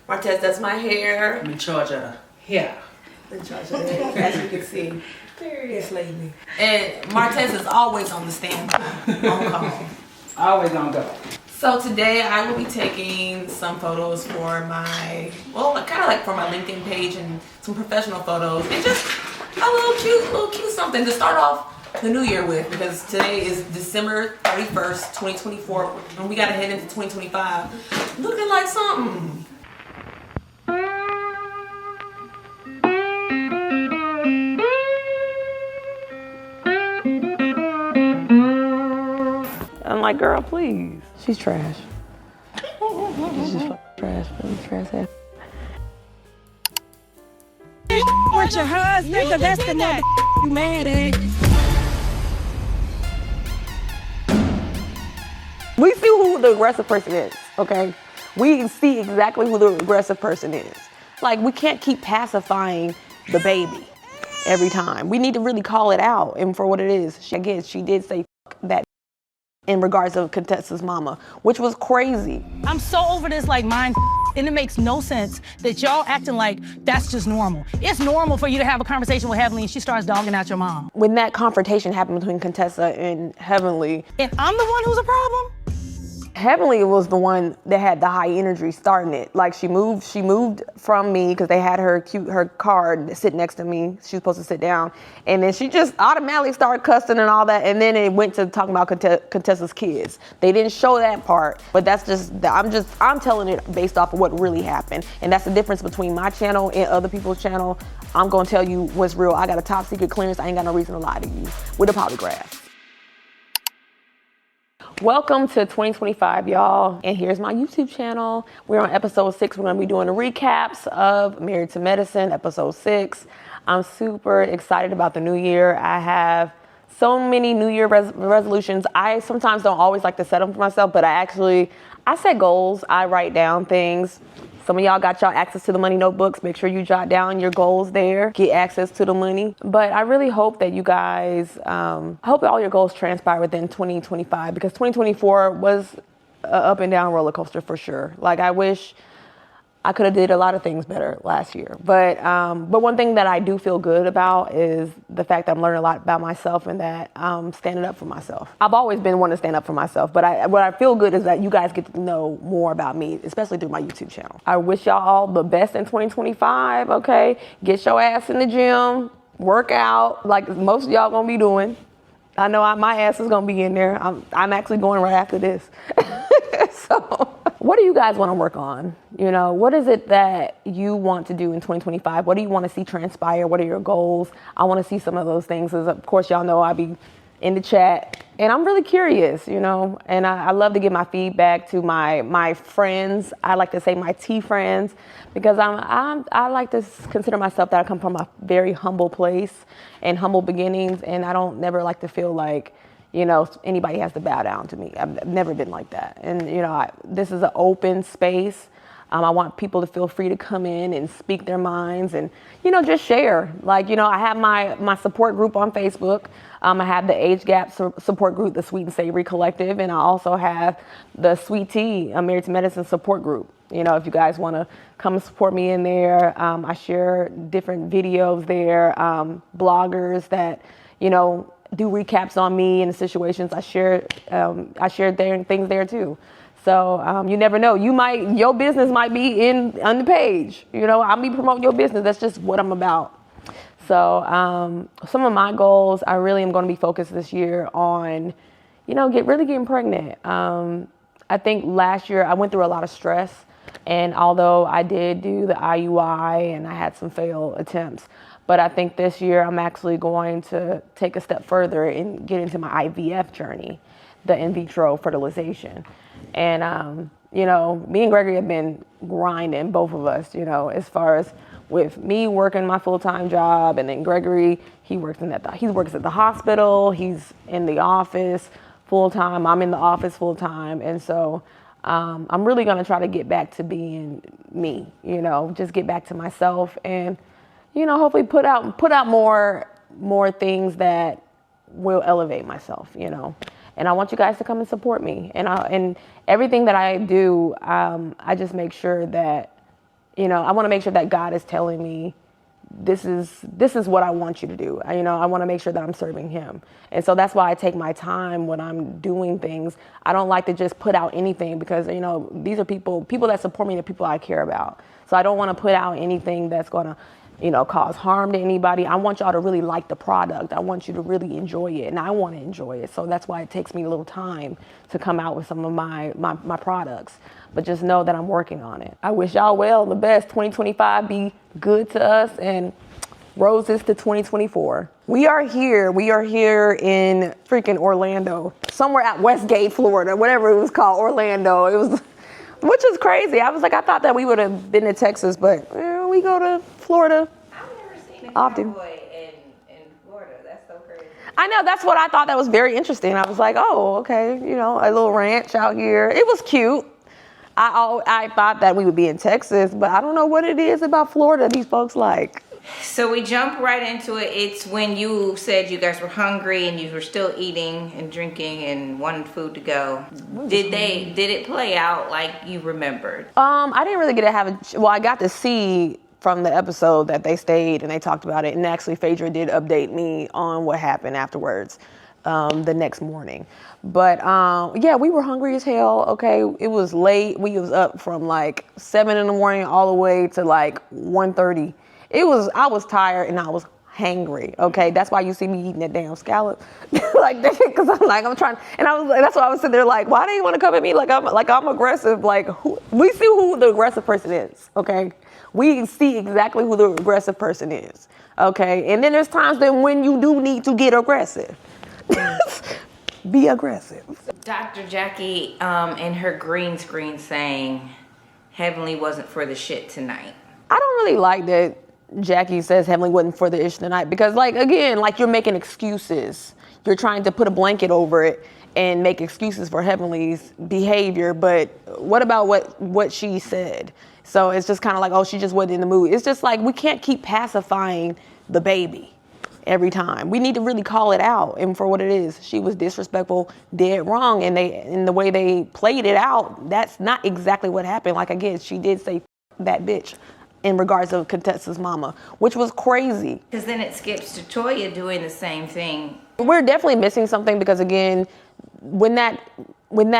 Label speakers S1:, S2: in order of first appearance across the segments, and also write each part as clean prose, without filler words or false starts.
S1: Martez does my hair.
S2: I'm in charge of the hair.
S1: In charge of it, as you can see. It's lady. And Martez is always on the standby, on call.
S2: Always on go.
S1: So today I will be taking some photos for my, kind of like for my LinkedIn page and some professional photos and just a little cute something to start off the new year with, because today is December 31st, 2024, and we gotta head into 2025 looking like something. I'm like, girl, please. She's trash. She's just trash, really trash ass.
S3: With your husband, cause that's the nigga you mad at.
S1: We see who the aggressive person is, okay? We see exactly who the aggressive person is. Like, we can't keep pacifying the baby every time. We need to really call it out and for what it is. She did say that in regards to Contessa's mama, which was crazy.
S3: I'm so over this like mind, and it makes no sense that y'all acting like that's just normal. It's normal for you to have a conversation with Heavenly and she starts dogging out your mom.
S1: When that confrontation happened between Contessa and Heavenly.
S3: And I'm the one who's a problem?
S1: Heavenly was the one that had the high energy starting it. Like she moved from me because they had her card sit next to me. She was supposed to sit down. And then she just automatically started cussing and all that. And then it went to talking about Contessa's kids. They didn't show that part, but that's I'm telling it based off of what really happened. And that's the difference between my channel and other people's channel. I'm gonna tell you what's real. I got a top secret clearance. I ain't got no reason to lie to you with a polygraph. Welcome to 2025, y'all. And here's my YouTube channel. We're on episode 6. We're gonna be doing the recaps of Married to Medicine, episode 6. I'm super excited about the new year. I have so many New Year resolutions. I sometimes don't always like to set them for myself, but I set goals. I write down things. Some of y'all got y'all access to the money notebooks. Make sure you jot down your goals there. Get access to the money. But I really hope that you guys, I hope all your goals transpire within 2025, because 2024 was an up and down roller coaster for sure. Like, I wish I could have did a lot of things better last year. But one thing that I do feel good about is the fact that I'm learning a lot about myself and that I'm standing up for myself. I've always been one to stand up for myself, but what I feel good is that you guys get to know more about me, especially through my YouTube channel. I wish y'all all the best in 2025, okay? Get your ass in the gym, work out like most of y'all gonna be doing. I know my ass is gonna be in there. I'm actually going right after this. So, what do you guys want to work on? You know, what is it that you want to do in 2025? What do you want to see transpire? What are your goals? I want to see some of those things. As of course, y'all know I be in the chat, and I'm really curious, you know, and I love to give my feedback to my friends. I like to say my T friends, because I like to consider myself that I come from a very humble place and humble beginnings, and I don't never like to feel like, you know, anybody has to bow down to me. I've never been like that. And, you know, this is an open space. I want people to feel free to come in and speak their minds and, you know, just share. Like, you know, I have my support group on Facebook. I have the Age Gap support group, the Sweet and Savory Collective. And I also have the Sweet Tea, Married to Medicine support group. You know, if you guys want to come and support me in there, I share different videos there, bloggers that, you know, do recaps on me and the situations. I share things there too. So you never know. Your business might be on the page. You know, I'll be promoting your business. That's just what I'm about. So some of my goals, I really am going to be focused this year on, you know, really getting pregnant. I think last year I went through a lot of stress, and although I did do the IUI and I had some failed attempts, but I think this year I'm actually going to take a step further and get into my IVF journey, the in vitro fertilization. And, you know, me and Gregory have been grinding, both of us, you know, as far as with me working my full-time job, and then Gregory, he works at the hospital, he's in the office full-time, I'm in the office full-time. And so I'm really going to try to get back to being me, you know, just get back to myself and, you know, hopefully put out more things that will elevate myself, you know. And I want you guys to come and support me. And everything that I do, I just make sure that I want to make sure that God is telling me this is what I want you to do. I want to make sure that I'm serving him. And so that's why I take my time when I'm doing things. I don't like to just put out anything because, these are people that support me, the people I care about. So I don't want to put out anything that's going to, cause harm to anybody. I want y'all to really like the product. I want you to really enjoy it, and I want to enjoy it. So that's why it takes me a little time to come out with some of my products. But just know that I'm working on it. I wish y'all well, the best. 2025 be good to us, and roses to 2024. We are here in freaking Orlando, somewhere at Westgate, Florida, whatever it was called, Orlando. It was, which is crazy. I was like, I thought that we would have been to Texas, but we go to Florida.
S4: I've never seen a
S1: often.
S4: cowboy in Florida. That's so crazy.
S1: I know, that's what I thought that was very interesting. I was like, oh, okay, a little ranch out here. It was cute. I thought that we would be in Texas, but I don't know what it is about Florida these folks like.
S4: So we jump right into it. It's when you said you guys were hungry and you were still eating and drinking and wanted food to go. Did it play out like you remembered?
S1: I didn't really get to I got to see from the episode that they stayed and they talked about it. And actually Phaedra did update me on what happened afterwards, the next morning. But yeah, we were hungry as hell. Okay. It was late. We was up from like 7 a.m. all the way to like 1:30. I was tired and I was hangry. Okay. That's why you see me eating that damn scallop. Like that, cause I'm trying, and that's why I was sitting there like, why do you want to come at me? Like I'm aggressive. Like we see who the aggressive person is. Okay. We see exactly who the aggressive person is. Okay. And then there's times then when you do need to get aggressive. Be aggressive.
S4: Dr. Jackie in her green screen saying Heavenly wasn't for the shit tonight.
S1: I don't really like that Jackie says Heavenly wasn't for the ish tonight because again, you're making excuses. You're trying to put a blanket over it and make excuses for Heavenly's behavior. But what about what she said? So it's just kind of like, oh, she just wasn't in the mood. It's just like, we can't keep pacifying the baby every time. We need to really call it out and for what it is. She was disrespectful, dead wrong. And in the way they played it out, that's not exactly what happened. Like, again, she did say that bitch in regards to Contessa's mama, which was crazy.
S4: Because then it skips to Toya doing the same thing.
S1: We're definitely missing something because, again, when that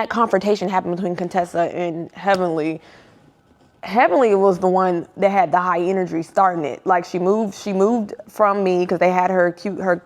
S1: confrontation happened between Contessa and Heavenly was the one that had the high energy starting it. Like she moved from me because they had her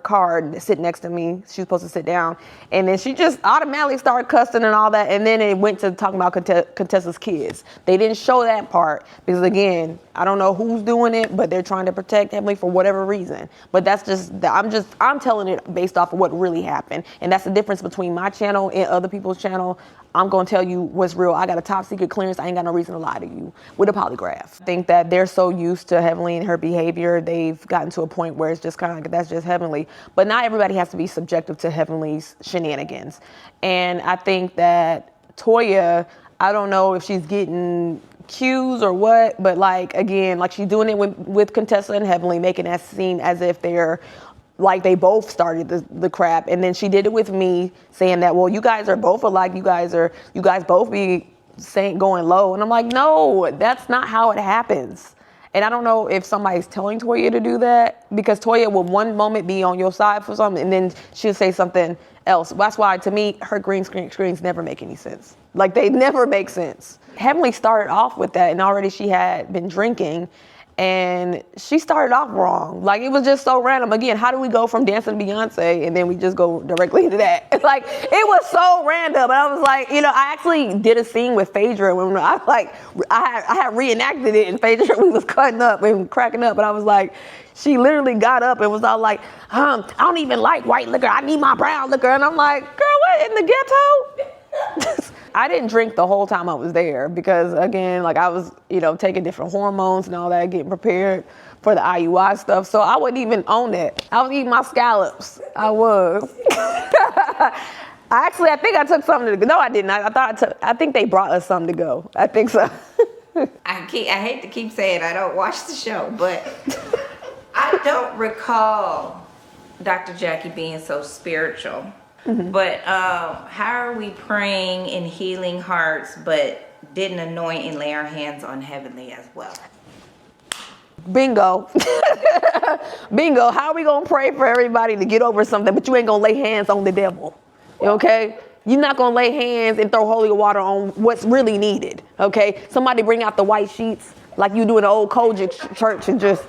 S1: card sit next to me. She was supposed to sit down. And then she just automatically started cussing and all that. And then it went to talking about Contessa's kids. They didn't show that part because, again, I don't know who's doing it, but they're trying to protect Heavenly for whatever reason. But that's I'm telling it based off of what really happened. And that's the difference between my channel and other people's channel. I'm going to tell you what's real. I got a top secret clearance. I ain't got no reason to lie to you with a polygraph. I think that they're so used to Heavenly and her behavior, they've gotten to a point where it's just kind of like, that's just Heavenly. But not everybody has to be subjective to Heavenly's shenanigans. And I think that Toya, I don't know if she's getting cues or what, but again, she's doing it with Contessa and Heavenly, making that seem as if they're like they both started the crap. And then she did it with me, saying that, well, you guys are both alike. You guys both be going low. And I'm like, no, that's not how it happens. And I don't know if somebody's telling Toya to do that, because Toya will one moment be on your side for something and then she'll say something else. That's why, to me, her green screens never make any sense. They never make sense. Heavenly started off with that, and already she had been drinking. And she started off wrong. It was just so random. Again, how do we go from dancing to Beyonce and then we just go directly into that? It was so random. And I was like, I actually did a scene with Phaedra when I had reenacted it, and Phaedra, we was cutting up and cracking up. And I was like, she literally got up and was all like, I don't even like white liquor. I need my brown liquor. And I'm like, girl, what, in the ghetto? I didn't drink the whole time I was there because, again, I was, taking different hormones and all that, getting prepared for the IUI stuff. So I wasn't even on that. I was eating my scallops. I was. I think I took something to go. No, I didn't. I think they brought us something to go. I think so.
S4: I hate to keep saying I don't watch the show, but I don't recall Dr. Jackie being so spiritual. Mm-hmm. But how are we praying and healing hearts, but didn't anoint and lay our hands on Heavenly as well?
S1: Bingo. Bingo. How are we going to pray for everybody to get over something, but you ain't going to lay hands on the devil? Okay? You're not going to lay hands and throw holy water on what's really needed. Okay? Somebody bring out the white sheets like you do in the old Kojic church and just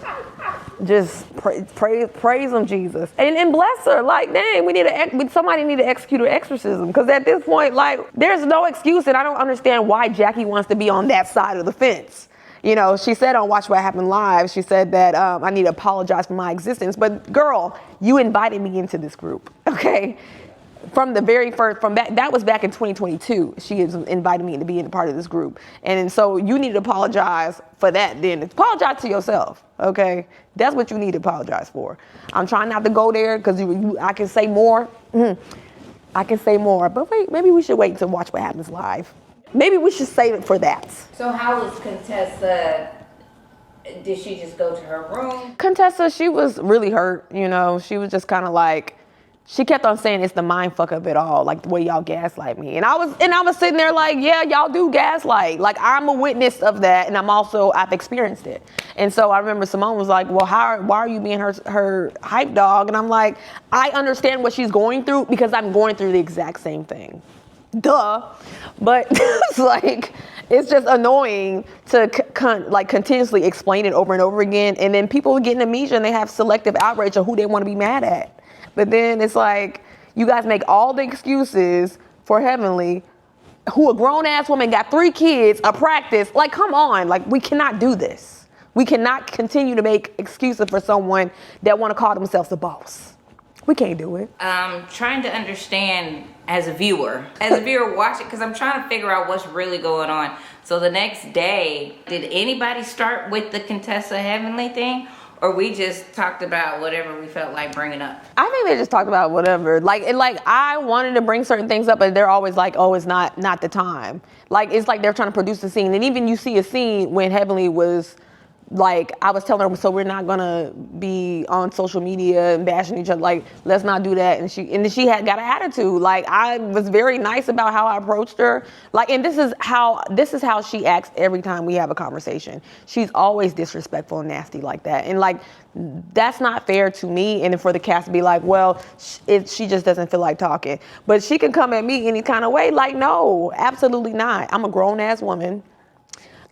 S1: praise them, Jesus. And bless her. Like, dang, somebody need to execute an exorcism. Because at this point, like, there's no excuse. And I don't understand why Jackie wants to be on that side of the fence. You know, she said on Watch What Happened Live, she said that I need to apologize for my existence. But girl, you invited me into this group, okay? From the very first, that was back in 2022. She has invited me to be a part of this group. And so you need to apologize for that then. Apologize to yourself, okay? That's what you need to apologize for. I'm trying not to go there because I can say more. I can say more, but wait, maybe we should wait to Watch What Happens Live. Maybe we should save it for that.
S4: So how was Contessa? Did she just go to her room?
S1: Contessa, she was really hurt, you know. She was just kind of like, she kept on saying it's the mind fuck of it all, like the way y'all gaslight me. And I was sitting there like, yeah, y'all do gaslight. Like, I'm a witness of that, and I've experienced it. And so I remember Simone was like, well, why are you being her hype dog? And I'm like, I understand what she's going through because I'm going through the exact same thing. Duh. But it's like, it's just annoying to continuously explain it over and over again. And then people get amnesia and they have selective outrage of who they want to be mad at. But then it's like, you guys make all the excuses for Heavenly, who a grown ass woman got 3 kids, a practice. Like, come on. Like, we cannot do this. We cannot continue to make excuses for someone that want to call themselves a boss. We can't do it.
S4: I'm trying to understand as a viewer watch it, because I'm trying to figure out what's really going on. So the next day, did anybody start with the Contessa Heavenly thing? Or we just talked about whatever we felt like bringing up?
S1: I think they just talked about whatever. Like I wanted to bring certain things up, but they're always like, oh, it's not the time. Like, it's like they're trying to produce a scene. And even you see a scene when Heavenly was like, I was telling her, so we're not gonna be on social media and bashing each other. Like, let's not do that. And she had got an attitude. Like, I was very nice about how I approached her. Like, and this is how she acts every time we have a conversation. She's always disrespectful and nasty like that. And like, that's not fair to me. And for the cast to be like, well, she just doesn't feel like talking. But she can come at me any kind of way. Like, no, absolutely not. I'm a grown ass woman.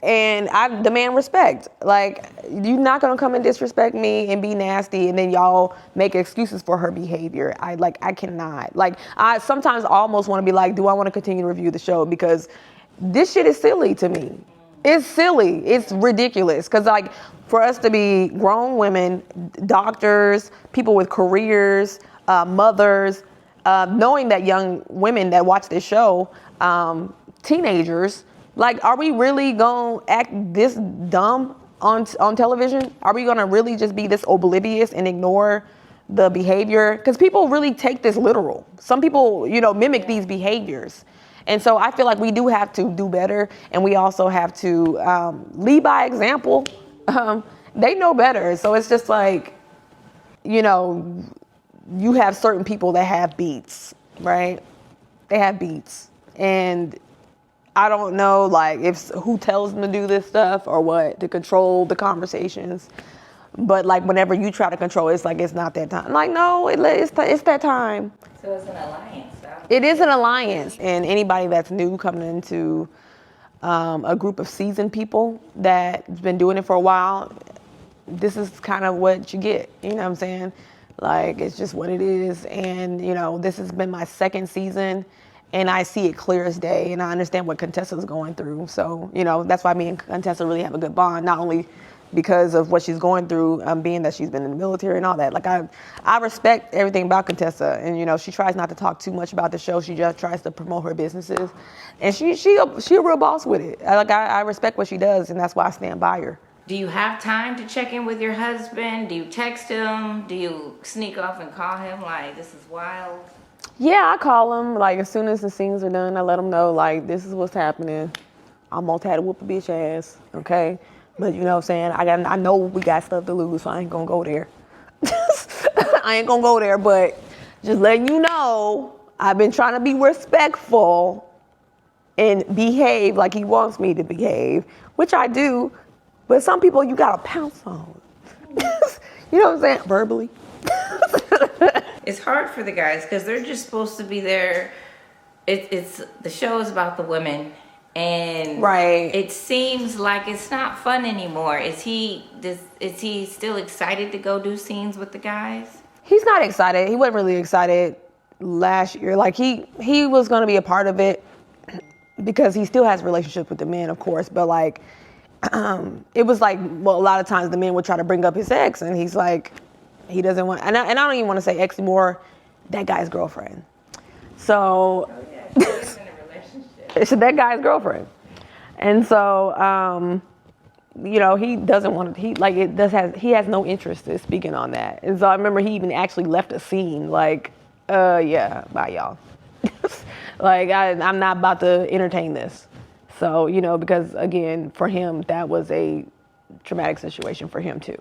S1: And I demand respect. Like, you're not gonna come and disrespect me and be nasty and then y'all make excuses for her behavior. I cannot. Like, I sometimes almost wanna be like, do I wanna continue to review the show? Because this shit is silly to me. It's silly, it's ridiculous. Cause like, for us to be grown women, doctors, people with careers, mothers, knowing that young women that watch this show, teenagers, like, are we really gonna act this dumb on television? Are we gonna really just be this oblivious and ignore the behavior? Because people really take this literal. Some people, mimic these behaviors. And so I feel like we do have to do better, and we also have to lead by example. They know better. So it's just like, you have certain people that have beats, right? They have beats. And I don't know, like, who tells them to do this stuff or what, to control the conversations. But, like, whenever you try to control it, it's like, it's not that time. Like, no, it's that time.
S4: So it's an alliance.
S1: It is an alliance. And anybody that's new coming into a group of seasoned people that's been doing it for a while, this is kind of what you get. You know what I'm saying? Like, it's just what it is. And, this has been my 2nd season. And I see it clear as day, and I understand what Contessa's going through. So, that's why me and Contessa really have a good bond, not only because of what she's going through, being that she's been in the military and all that. Like, I respect everything about Contessa, and, she tries not to talk too much about the show. She just tries to promote her businesses, and she a real boss with it. I respect what she does, and that's why I stand by her.
S4: Do you have time to check in with your husband? Do you text him? Do you sneak off and call him like, this is wild?
S1: Yeah, I call him, like, as soon as the scenes are done, I let him know, like, this is what's happening. I'm gonna try to whoop a bitch ass, okay? But you know what I'm saying? I know we got stuff to lose, so I ain't gonna go there. I ain't gonna go there, but just letting you know, I've been trying to be respectful and behave like he wants me to behave, which I do. But some people you gotta pounce on. You know what I'm saying? Verbally.
S4: It's hard for the guys because they're just supposed to be there. It's the show is about the women, and
S1: Right.
S4: it seems like it's not fun anymore. Is he still excited to go do scenes with the guys?
S1: He's not excited. He wasn't really excited last year. Like he was gonna be a part of it because he still has relationships with the men, of course. But like, it was like, well, a lot of times the men would try to bring up his ex, and he's like, he doesn't want. And I don't even want to say ex anymore. That guy's girlfriend. So.
S4: Oh yeah, he's in a relationship.
S1: It's that guy's girlfriend. And so, you know, he doesn't want to, he has no interest in speaking on that. And so I remember he even actually left a scene like, yeah, bye y'all. Like, I'm not about to entertain this. So, you know, because again, for him, that was a traumatic situation for him too.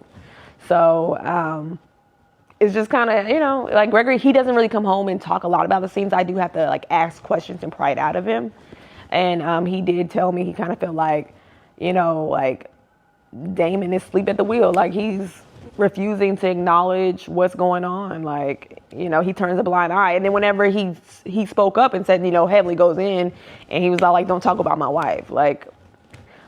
S1: So, it's just kind of, you know, like Gregory, he doesn't really come home and talk a lot about the scenes. I do have to like ask questions and pry it out of him. And he did tell me he kind of felt like, you know, like Damon is asleep at the wheel. Like he's refusing to acknowledge what's going on. Like, you know, he turns a blind eye. And then whenever he spoke up and said, you know, Heavenly goes in and he was all like, don't talk about my wife. Like,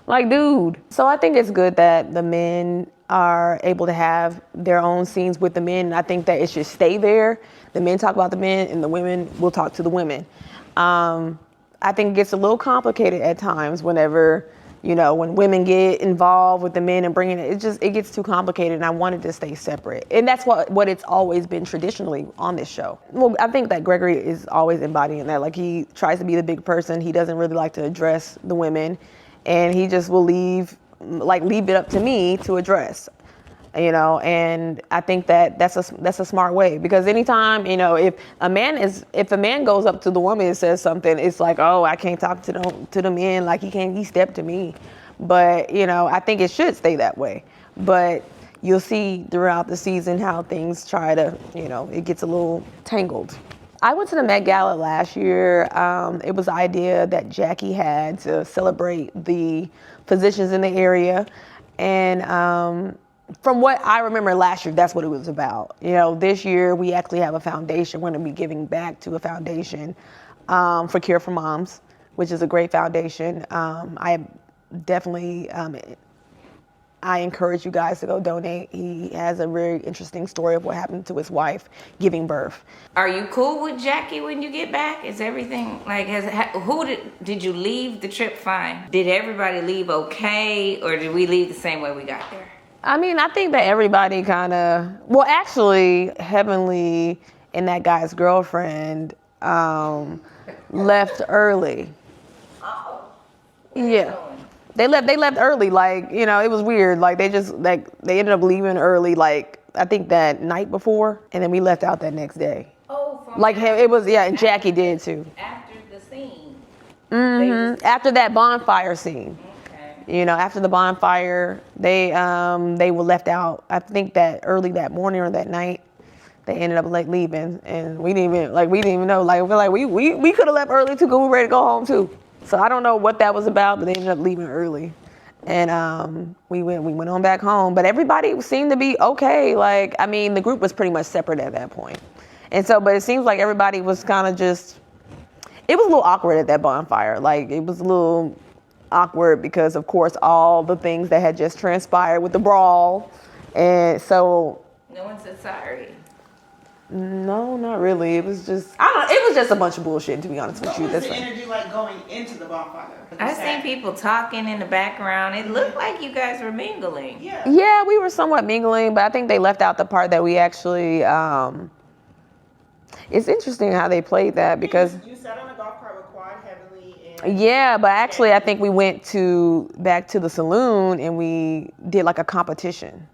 S1: dude. So I think it's good that the men are able to have their own scenes with the men. And I think that it should stay there. The men talk about the men and the women will talk to the women. I think it gets a little complicated at times whenever, you know, when women get involved with the men and bringing it, it gets too complicated, and I wanted to stay separate. And that's what it's always been traditionally on this show. Well, I think that Gregory is always embodying that. Like he tries to be the big person. He doesn't really like to address the women, and he just will leave it up to me to address. You know, and I think that that's a smart way, because anytime, you know, if a man goes up to the woman and says something, it's like, oh, I can't talk to the men, like he stepped to me. But, you know, I think it should stay that way. But you'll see throughout the season how things try to, you know, it gets a little tangled. I went to the Met Gala last year. It was the idea that Jackie had to celebrate the physicians in the area. And from what I remember last year, that's what it was about. You know, this year we actually have a foundation. We're going to be giving back to a foundation for Cure for Moms, which is a great foundation. I definitely, I encourage you guys to go donate. He has a very interesting story of what happened to his wife giving birth.
S4: Are you cool with Jackie when you get back? Is everything like, did you leave the trip fine? Did everybody leave okay, or did we leave the same way we got there?
S1: I mean, I think that everybody kind of, well, actually, Heavenly and that guy's girlfriend left early.
S4: Oh.
S1: Yeah. They left early. Like, you know, it was weird. Like, they ended up leaving early, like, I think that night before, and then we left out that next day.
S4: Oh,
S1: like, it was, yeah, and Jackie did too.
S4: After the scene.
S1: Mm-hmm. After that bonfire scene. You know, after the bonfire, they were left out. I think that early that morning or that night, they ended up like leaving, and we didn't even know. Like we could have left early too, because we were ready to go home too. So I don't know what that was about, but they ended up leaving early, and we went on back home. But everybody seemed to be okay. Like, I mean, the group was pretty much separate at that point, and so, but it seems like everybody was kind of just. It was a little awkward at that bonfire. Like, it was a little awkward because, of course, all the things that had just transpired with the brawl. And so
S4: no one said sorry.
S1: No, not really. It was just, I don't know, it was just a bunch of bullshit, to be honest with you.
S2: What was the energy like going into the bonfire?
S4: I seen people talking in the background. It looked like you guys were mingling.
S1: Yeah, we were somewhat mingling, but I think they left out the part that we actually it's interesting how they played that, because
S2: You sat on a golf cart with Quad, Heavenly, and...
S1: Yeah, but actually I think we went back to the saloon and we did like a competition.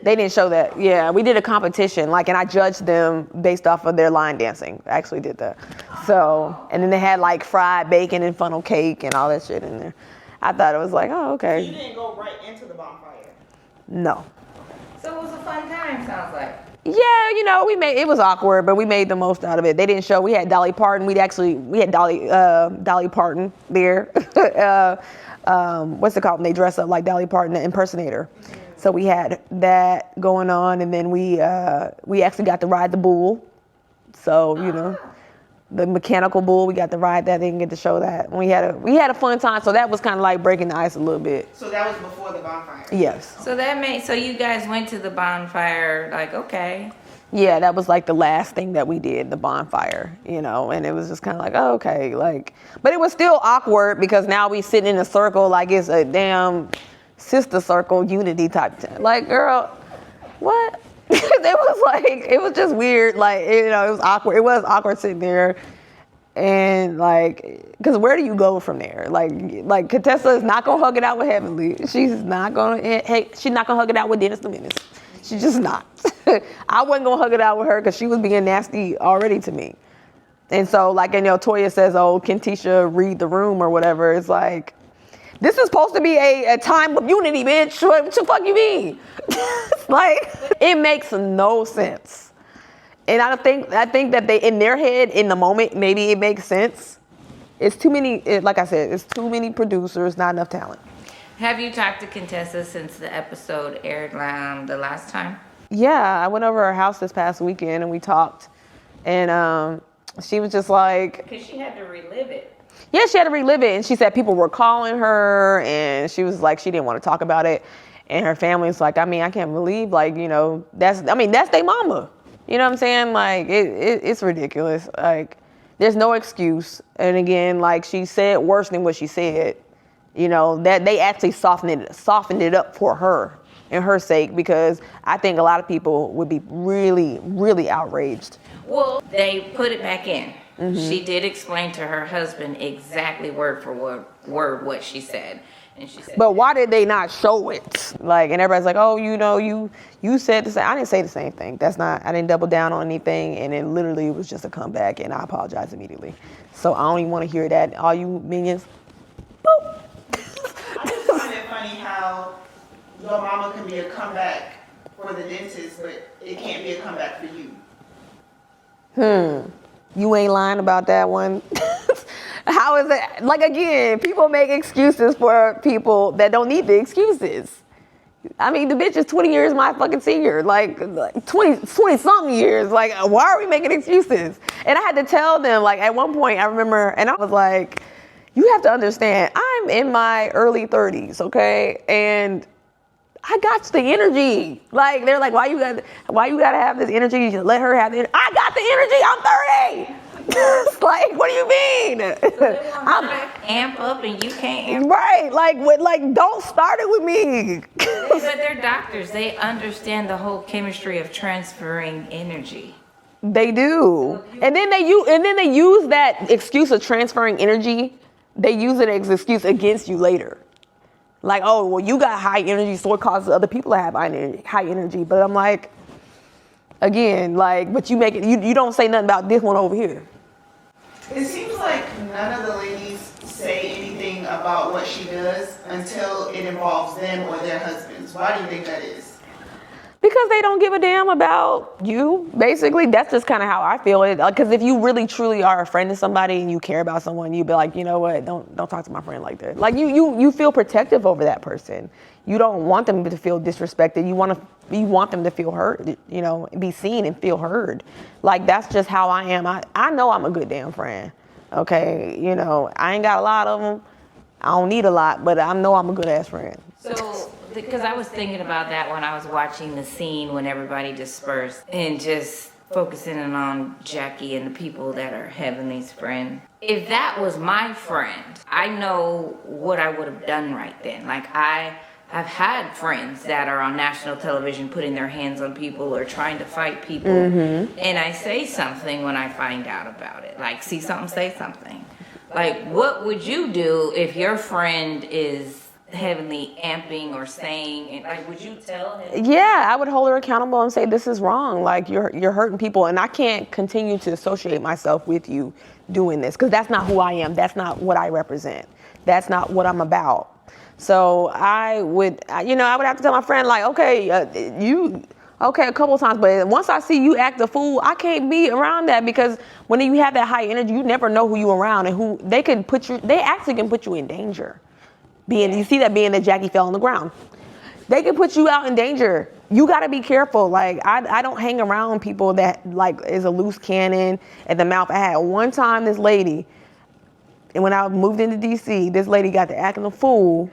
S1: They didn't show that. Yeah, we did a competition, like, and I judged them based off of their line dancing. I actually did that. So, and then they had like fried bacon and funnel cake and all that shit in there. I thought it was like, oh, okay.
S2: So you didn't go right into the bonfire?
S1: No.
S4: So it was a fun time, sounds like.
S1: Yeah, you know, it was awkward, but we made the most out of it. They didn't show, we had Dolly Parton. We had Dolly Parton there. what's it called when they dress up like Dolly Parton, the impersonator. So we had that going on, and then we actually got to ride the bull. So, you know, the mechanical bull, we got to ride that. They didn't get to show that. We had a fun time. So that was kind of like breaking the ice a little bit.
S2: So that was before the bonfire?
S1: Yes.
S4: So you guys went to the bonfire, like, okay.
S1: Yeah, that was like the last thing that we did, the bonfire, you know, and it was just kind of like, oh, okay, like, but it was still awkward because now we sitting in a circle like it's a damn sister circle unity type thing. Like, girl, what? It was just weird. Like, you know, it was awkward. It was awkward sitting there. And like, cause where do you go from there? Like Contessa is not gonna hug it out with Heavenly. She's not gonna hug it out with Dennis the Menace. She's just not. I wasn't gonna hug it out with her because she was being nasty already to me. And so like, and Toya says, oh, can Tisha read the room or whatever? It's like, this is supposed to be a time of unity, bitch. What the fuck you mean? Like, it makes no sense. And I think that they, in their head, in the moment, maybe it makes sense. It's too many, like I said, it's too many producers, not enough talent.
S4: Have you talked to Contessa since the episode aired the last time?
S1: Yeah, I went over her house this past weekend and we talked. And she was just like...
S4: Because she had to relive it.
S1: Yeah, she had to relive it. And she said people were calling her and she was like, she didn't want to talk about it. And her family's like, I mean, I can't believe, like, you know, that's their mama. You know what I'm saying? Like, it's ridiculous. Like, there's no excuse. And again, like, she said worse than what she said. You know, that they actually softened it up for her and her sake, because I think a lot of people would be really, really outraged.
S4: Well, they put it back in. Mm-hmm. She did explain to her husband exactly word for word what she said. And she said,
S1: but why did they not show it? Like, and everybody's like, oh, you know, you said the same. I didn't say the same thing. I didn't double down on anything. And it literally was just a comeback, and I apologized immediately. So I don't even want to hear that. All you minions, boop.
S2: I just find it funny how your mama can be a comeback for the dentist, but it can't be a comeback for you.
S1: You ain't lying about that one. How is it? Like, again, people make excuses for people that don't need the excuses. I mean, the bitch is 20 years my fucking senior, like 20 something years. Like, why are we making excuses? And I had to tell them, like, at one point I remember, and I was like, you have to understand, I'm in my early 30s, okay? And I got the energy. Like, they're like, why you gotta have this energy? You just let her have the energy. I got the energy. I'm 30. Like, what do you mean?
S4: I'm amp up and you can't amp.
S1: Right, like don't start it with me.
S4: But they're doctors. They understand the whole chemistry of transferring energy.
S1: They do. And then they use that excuse of transferring energy. They use it as an excuse against you later. Like, oh, well, you got high energy, so it causes other people to have high energy. But I'm like, again, like, but you make it, you don't say nothing about this one over here.
S2: It seems like none of the ladies say anything about what she does until it involves them or their husbands. Why do you think that is?
S1: Because they don't give a damn about you. Basically, that's just kind of how I feel it. Because if you really truly are a friend to somebody and you care about someone, you'd be like, you know what? Don't talk to my friend like that. Like, you feel protective over that person. You don't want them to feel disrespected. You want them to feel heard. You know, be seen and feel heard. Like, that's just how I am. I know I'm a good damn friend. Okay, you know, I ain't got a lot of them. I don't need a lot, but I know I'm a good ass friend.
S4: So, because I was thinking about that when I was watching the scene when everybody dispersed and just focusing on Jackie and the people that are Heavenly's friend. If that was my friend, I know what I would have done right then. Like, I've had friends that are on national television putting their hands on people or trying to fight people. Mm-hmm. And I say something when I find out about it. Like, see something, say something. Like, what would you do if your friend is Heavenly amping or saying, and like, would you tell him?
S1: Yeah, I would hold her accountable and say, this is wrong. Like, you're hurting people, and I can't continue to associate myself with you doing this, because that's not who I am. That's not what I represent. That's not what I'm about. So I would have to tell my friend, like, okay, a couple of times, but once I see you act a fool, I can't be around that, because when you have that high energy, you never know who you around and who they actually can put you in danger. You see that being that Jackie fell on the ground. They can put you out in danger. You got to be careful. Like, I don't hang around people that, like, is a loose cannon at the mouth. I had one time this lady, and when I moved into D.C., this lady got to acting a fool,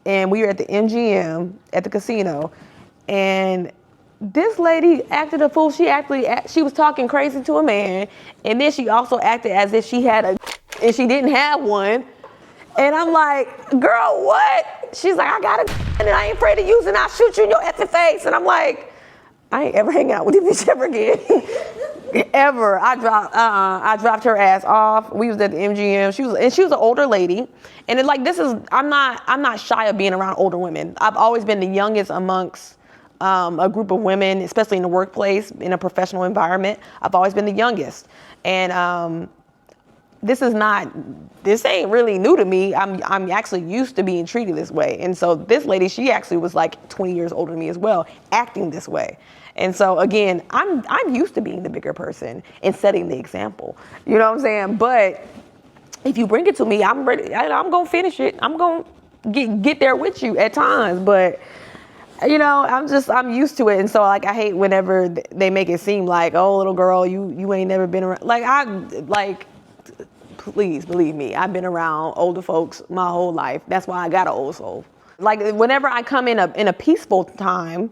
S1: and we were at the MGM at the casino, and this lady acted a fool. She was talking crazy to a man, and then she also acted as if she had and she didn't have one. And I'm like, girl, what? She's like, I got a and I ain't afraid to use it, and I'll shoot you in your effing face. And I'm like, I ain't ever hanging out with this bitch ever again. Ever. I dropped her ass off. We was at the MGM. She was an older lady. And it, like, I'm not shy of being around older women. I've always been the youngest amongst a group of women, especially in the workplace, in a professional environment. I've always been the youngest. And this ain't really new to me. I'm actually used to being treated this way. And so this lady, she actually was like 20 years older than me as well, acting this way. And so again, I'm used to being the bigger person and setting the example. You know what I'm saying? But if you bring it to me, I'm ready. I'm gonna finish it. I'm gonna get there with you at times. But you know, I'm used to it. And so, like, I hate whenever they make it seem like, oh, little girl, you ain't never been around. Please believe me, I've been around older folks my whole life. That's why I got an old soul. Like, whenever I come in a peaceful time,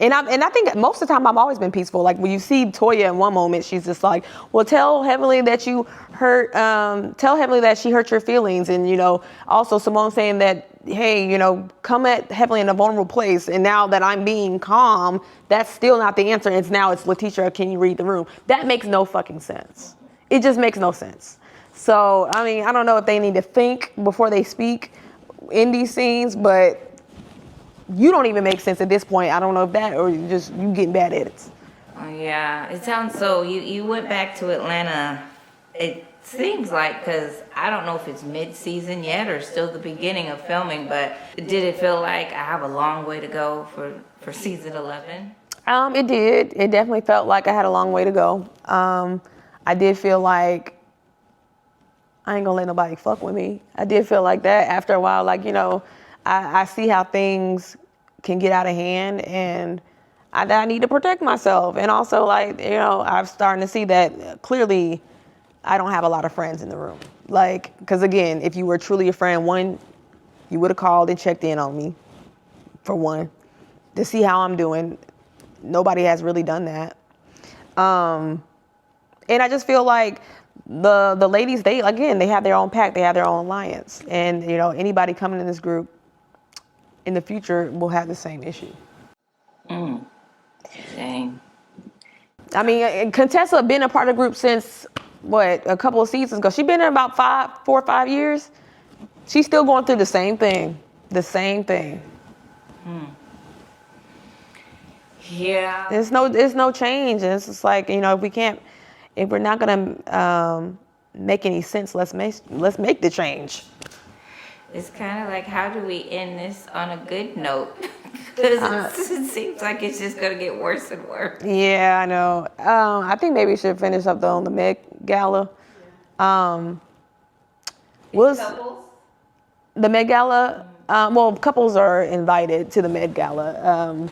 S1: and I think most of the time I've always been peaceful. Like, when you see Toya in one moment, she's just like, well, tell Heavenly that she hurt your feelings. And, you know, also Simone saying that, hey, you know, come at Heavenly in a vulnerable place. And now that I'm being calm, that's still not the answer. It's Letitia, can you read the room? That makes no fucking sense. It just makes no sense. So, I mean, I don't know if they need to think before they speak in these scenes, but you don't even make sense at this point. I don't know if that or you getting bad edits.
S4: Oh, yeah. It sounds so. You went back to Atlanta. It seems like, because I don't know if it's mid-season yet or still the beginning of filming, but did it feel like I have a long way to go for season 11?
S1: It did. It definitely felt like I had a long way to go. I did feel like I ain't gonna let nobody fuck with me. I did feel like that after a while. Like, you know, I see how things can get out of hand, and I need to protect myself. And also, like, you know, I'm starting to see that clearly I don't have a lot of friends in the room. Like, because again, if you were truly a friend, one, you would have called and checked in on me, for one, to see how I'm doing. Nobody has really done that. And I just feel like the ladies, they have their own pack, they have their own alliance. And, you know, anybody coming in this group in the future will have the same issue.
S4: Dang.
S1: I mean, Contessa been a part of the group since, a couple of seasons ago. She's been there about 4 or 5 years. She's still going through the same thing.
S4: Yeah.
S1: There's no change. And it's just like, you know, if we're not gonna make any sense, let's make the change.
S4: It's kind of like, how do we end this on a good note? Because it seems like it's just going to get worse and worse.
S1: Yeah, I know. I think maybe we should finish up on the Met Gala.
S4: Couples?
S1: The Met Gala, couples are invited to the Met Gala.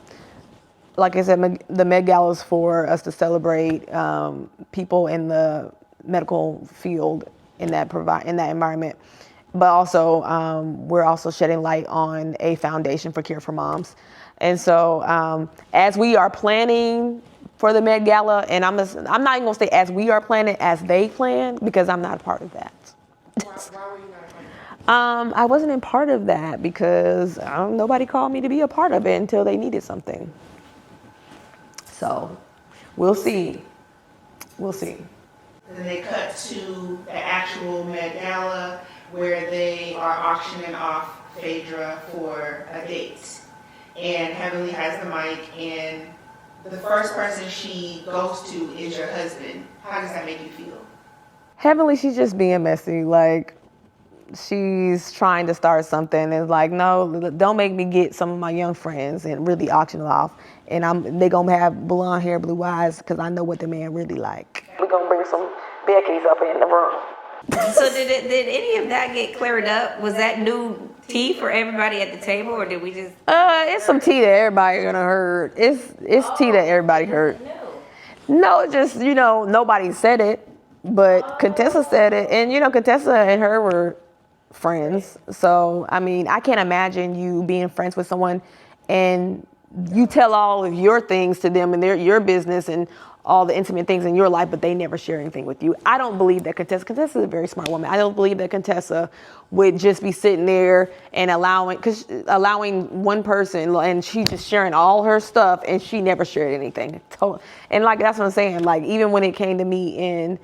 S1: Like I said, the Met Gala is for us to celebrate people in the medical field in that environment. But also, we're also shedding light on a foundation for Cure for Moms. And so, as we are planning for the Met Gala, and I'm not even gonna say as we are planning, as they plan, because I'm not a part of that.
S2: Why were you not a part of that?
S1: I wasn't a part of that because nobody called me to be a part of it until they needed something. So, we'll see. We'll see.
S2: And then they cut to the actual Met Gala where they are auctioning off Phaedra for a date. And Heavenly has the mic, and the first person she goes to is your husband. How does that make you feel?
S1: Heavenly, she's just being messy. Like, she's trying to start something and like, no, don't make me get some of my young friends and really auction it off. And they gonna have blonde hair, blue eyes, because I know what the man really like. We're gonna bring some Becky's up in the room.
S4: So did any of that get cleared up? Was that new tea for everybody at the table, or did we just?
S1: It's some tea that everybody gonna heard. It's tea that everybody heard. No, it's just, nobody said it, but Contessa said it, and Contessa and her were friends. So I mean, I can't imagine you being friends with someone and you tell all of your things to them and your business and all the intimate things in your life, but they never share anything with you. I don't believe that Contessa is a very smart woman. I don't believe that Contessa would just be sitting there and allowing one person, and she just sharing all her stuff and she never shared anything. And like, that's what I'm saying. Like, even when it came to me in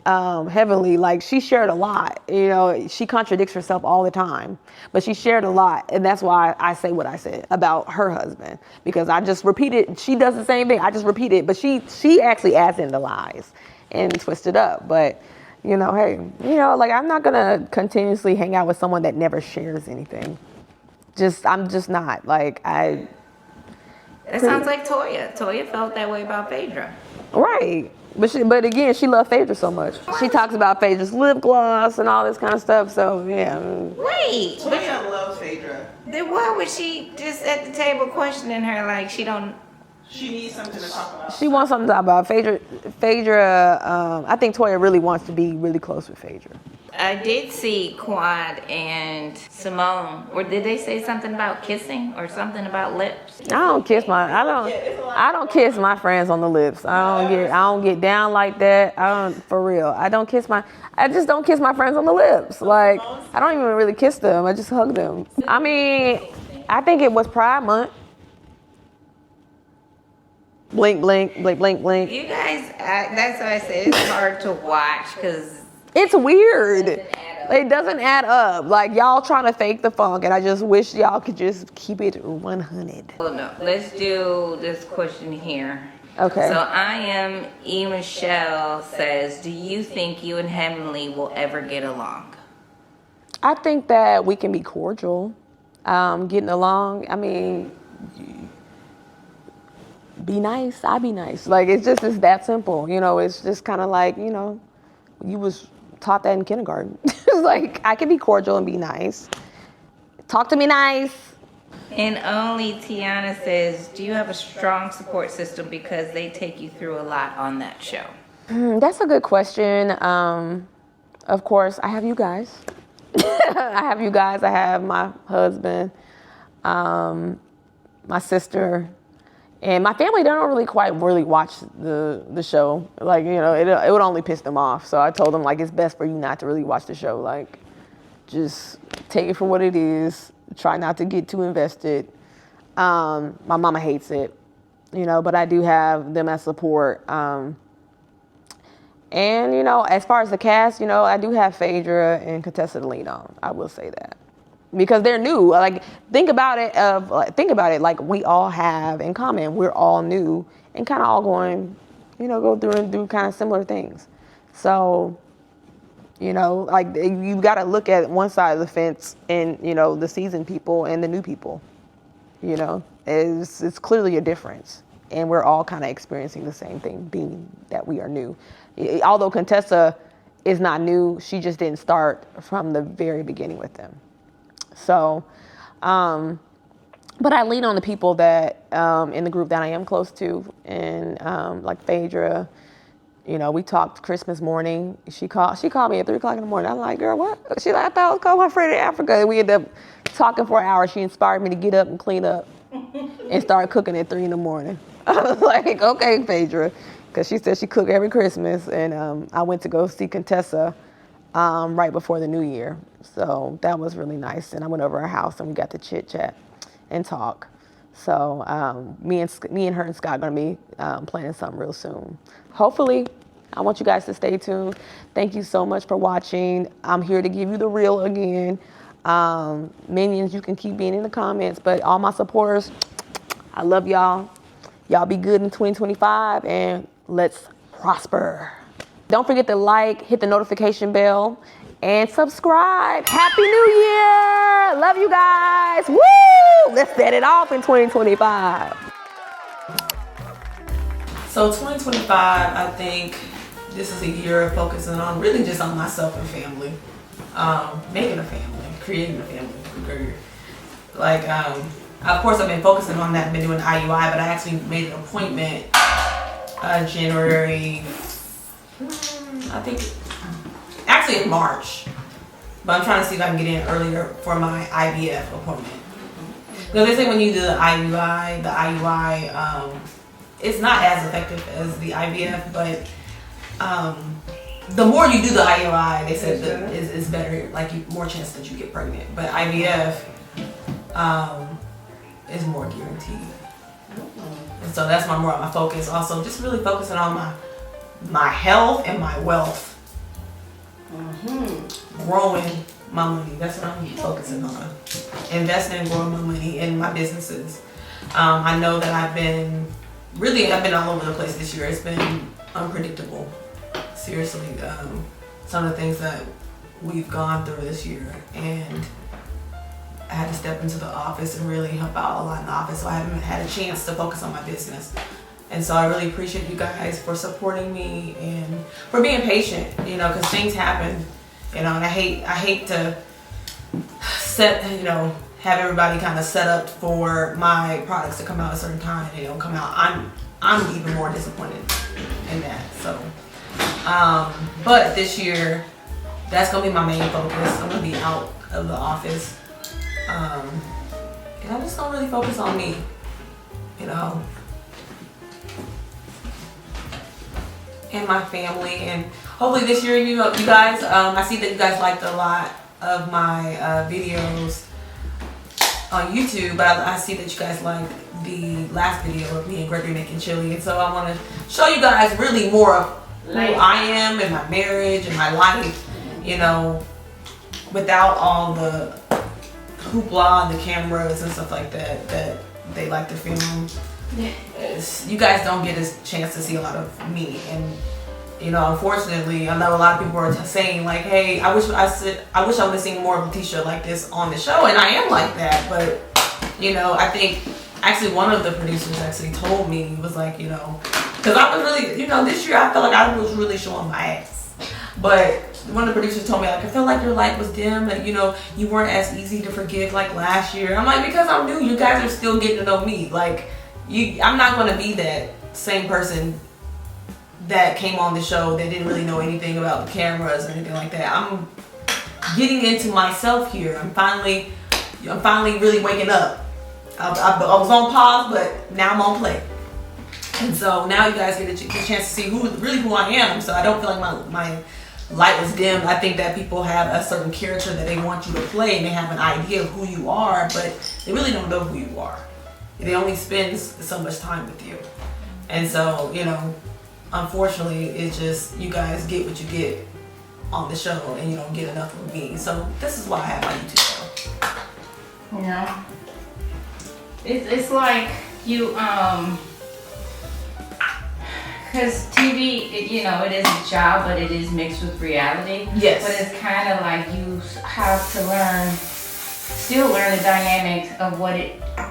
S1: Heavenly, like, she shared a lot. She contradicts herself all the time, but she shared a lot, and that's why I say what I said about her husband, because I just repeated. She does the same thing. I just repeat it, but she actually adds in the lies and twist it up. But hey, like, I'm not gonna continuously hang out with someone that never shares anything. I'm just not. Like,
S4: That sounds like Toya. Toya felt that way about Phaedra.
S1: Right. But again, she loved Phaedra so much. She talks about Phaedra's lip gloss and all this kind of stuff. So yeah.
S4: Wait.
S2: Toya loves Phaedra.
S4: Then why was she just at the table questioning her like she don't?
S2: She needs something to talk about.
S1: She wants something to talk about. Phaedra. I think Toya really wants to be really close with Phaedra.
S4: I did see Quad and Simone, or did they say something about kissing or something about lips?
S1: I don't kiss my friends on the lips. I don't get down like that. For real. I just don't kiss my friends on the lips. Like, I don't even really kiss them. I just hug them. I mean, I think it was Pride Month. Blink, blink, blink, blink, blink.
S4: You guys, that's why I said it's hard to watch because
S1: it's weird. It doesn't add up. Like, y'all trying to fake the funk, and I just wish y'all could just keep it 100.
S4: Oh no, let's do this question here.
S1: Okay.
S4: So I am Michelle says, do you think you and Heavenly will ever get along?
S1: I think that we can be cordial. Getting along, I mean, be nice, I be nice. Like, it's that simple. It's just kind of like, you was taught that in kindergarten. Like, I can be cordial and be nice. Talk to me nice.
S4: And only Tiana says, do you have a strong support system because they take you through a lot on that show?
S1: That's a good question. Of course, I have you guys. I have my husband, my sister, and my family. They don't really watch the show. Like, it would only piss them off. So I told them, like, it's best for you not to really watch the show. Like, just take it for what it is. Try not to get too invested. My mama hates it, but I do have them as support. And, as far as the cast, I do have Phaedra and Contessa to lean on. I will say that. Because they're new. Like, think about it, like, we all have in common. We're all new and kind of all going, go through and do kind of similar things. So, like, you got to look at one side of the fence and, the seasoned people and the new people. It's clearly a difference. And we're all kind of experiencing the same thing, being that we are new. Although Contessa is not new, she just didn't start from the very beginning with them. So, but I lean on the people that in the group that I am close to, and like Phaedra. We talked Christmas morning. She called me at 3:00 in the morning. I'm like, girl, what? She's like, I thought I was calling my friend in Africa. And we ended up talking for an hour. She inspired me to get up and clean up and start cooking at 3 in the morning. I was like, okay, Phaedra, because she said she cooked every Christmas, and I went to go see Contessa right before the New Year. So that was really nice. And I went over her house and we got to chit chat and talk. So me and her and Scott are gonna be planning something real soon. Hopefully. I want you guys to stay tuned. Thank you so much for watching. I'm here to give you the real again. Minions, you can keep being in the comments, but all my supporters, I love y'all. Y'all be good in 2025 and let's prosper. Don't forget to like, hit the notification bell, and subscribe. Happy New Year! Love you guys. Woo! Let's set it off in 2025.
S5: So 2025, I think this is a year of focusing on really just on myself and family. Making a family, creating a family. quicker. Like, of course, I've been focusing on that, been doing IUI, but I actually made an appointment January, I think, actually in March. But I'm trying to see if I can get in earlier for my IVF appointment. Because they say when you do the IUI, it's not as effective as the IVF, but the more you do the IUI, they said that it's better, like more chance that you get pregnant. But IVF is more guaranteed. And so that's more of my focus. Also, just really focusing on my health and my wealth. Growing my money. That's what I'm focusing on. Investing and growing my money in my businesses. I know that I've been all over the place this year. It's been unpredictable. Seriously, some of the things that we've gone through this year, and I had to step into the office and really help out a lot in the office, so I haven't had a chance to focus on my business. And so I really appreciate you guys for supporting me and for being patient, because things happen, and I hate to set, have everybody kind of set up for my products to come out at a certain time and they don't come out. I'm even more disappointed in that. So, but this year, that's gonna be my main focus. I'm gonna be out of the office. And I'm just gonna really focus on me, and my family, and hopefully this year, you guys, I see that you guys liked a lot of my videos on YouTube, but I see that you guys liked the last video of me and Gregory making chili, and so I want to show you guys really more of who I am and my marriage and my life, without all the hoopla and the cameras and stuff like that they like to film. You guys don't get a chance to see a lot of me, and unfortunately, I know a lot of people are saying like, "Hey, I wish I would have seen more of Letitia like this on the show," and I am like that. But I think actually one of the producers actually told me, was like, because I was really, this year I felt like I was really showing my ass. But one of the producers told me, like, I feel like your light was dim, that you weren't as easy to forgive like last year. I'm like, because I'm new, you guys are still getting to know me. Like, I'm not gonna be that same person that came on the show that didn't really know anything about the cameras or anything like that. I'm getting into myself here. I'm finally really waking up. I was on pause, but now I'm on play. And so now you guys get a chance to see who I am. So I don't feel like my light was dimmed. I think that people have a certain character that they want you to play, and they have an idea of who you are, but they really don't know who you are. They only spend so much time with you. And so, unfortunately, it's just you guys get what you get on the show, and you don't get enough of me. So this is why I have my YouTube channel.
S4: It's like you, because TV, it is a job, but it is mixed with reality.
S5: Yes.
S4: But it's kind of like you have to still learn the dynamics of what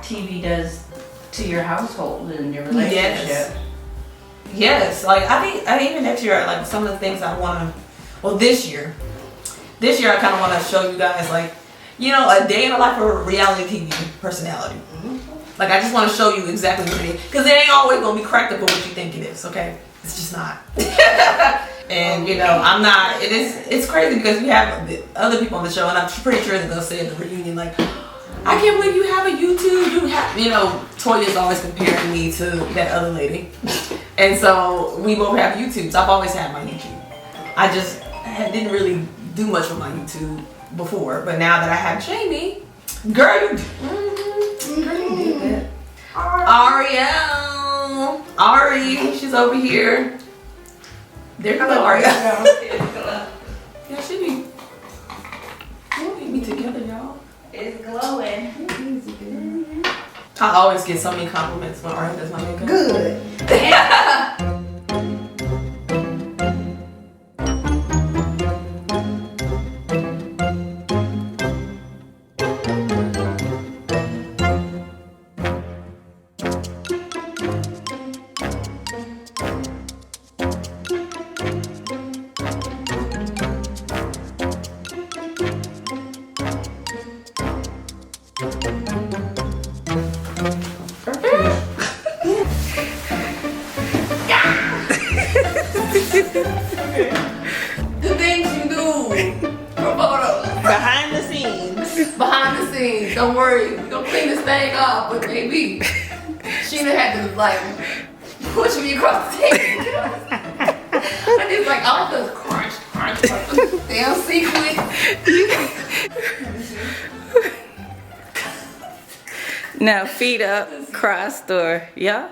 S4: TV does to your household and your relationship.
S5: Yes. Like I think even next year, like some of the things I want to, this year I kind of want to show you guys, like, a day in the life of a reality TV personality. Like, I just want to show you exactly what it is. Because it ain't always going to be cracked up with what you think it is, okay? It's just not. And, I'm not. It's crazy because we have other people on the show, and I'm pretty sure that they'll say at the reunion, like, I can't believe you have a YouTube. You have, Toya's always comparing me to that other lady. And so we both have YouTubes. I've always had my YouTube. I just didn't really do much with my YouTube before. But now that I have Jamie, girl, you did that. Ari, she's over here. There you go, Ariel. Yeah, she be together, y'all.
S4: It's glowing.
S5: I always get so many compliments when Ariel does my makeup.
S2: Good.
S6: don't worry, we're gonna clean this thing off. But baby, she done had to like push me across the table. And it's like all those crunch, damn sequence.
S4: Now feet up, crossed, or yeah.